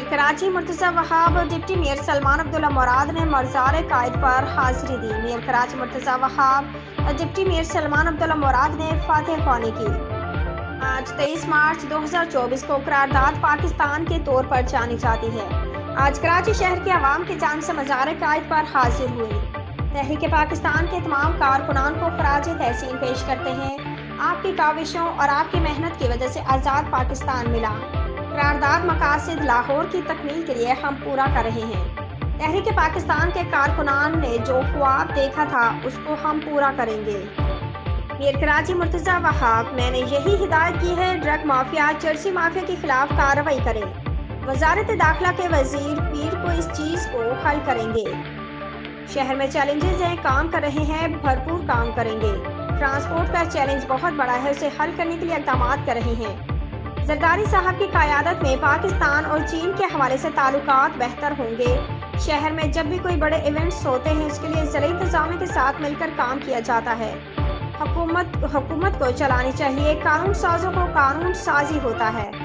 Mayor Karachi Murtaza Wahab और deputy mayor Salman Abdullah मुराद ने मज़ार कायद पर हाजिरी दी। मेयर कराची मुर्तज़ा वहाब और डिप्टी मेयर सलमान अब्दुल्ला मुराद ने फातह ख्वानी की। आज 23 मार्च 2024 को करारदाद पाकिस्तान के तौर पर जानी जाती है। आज कराची शहर के अवाम की जानिब से मज़ार कायद पर हाजिर हुई। तहरीक पाकिस्तान के तमाम कारकुनान को खराज तहसीन पेश करते हैं। आपकी काविशों और आपकी मेहनत की वजह से आज़ाद पाकिस्तान मिला। करारदाद मकासद लाहौर की तकमील के लिए हम पूरा कर रहे हैं। तहरीक पाकिस्तान के कारकुनान ने जो ख्वाब देखा था उसको हम पूरा करेंगे। मेयर कराची मुर्तज़ा वहाब, मैंने यही हिदायत की है, ड्रग माफिया चरसी माफिया के खिलाफ कार्रवाई करें। वजारत दाखिला के वजीर पीर को इस चीज को हल करेंगे। शहर में चैलेंजेस हैं, काम कर रहे हैं, भरपूर काम करेंगे। ट्रांसपोर्ट का चैलेंज बहुत बड़ा है, उसे हल करने के लिए इक़दाम कर रहे हैं। जरदारी साहब की क़यादत में पाकिस्तान और चीन के हवाले से ताल्लुकात बेहतर होंगे। शहर में जब भी कोई बड़े इवेंट्स होते हैं उसके लिए ज़िला इंतज़ामिया के साथ मिलकर काम किया जाता है। हुकूमत को चलानी चाहिए, कानून साजों को कानून साजी होता है।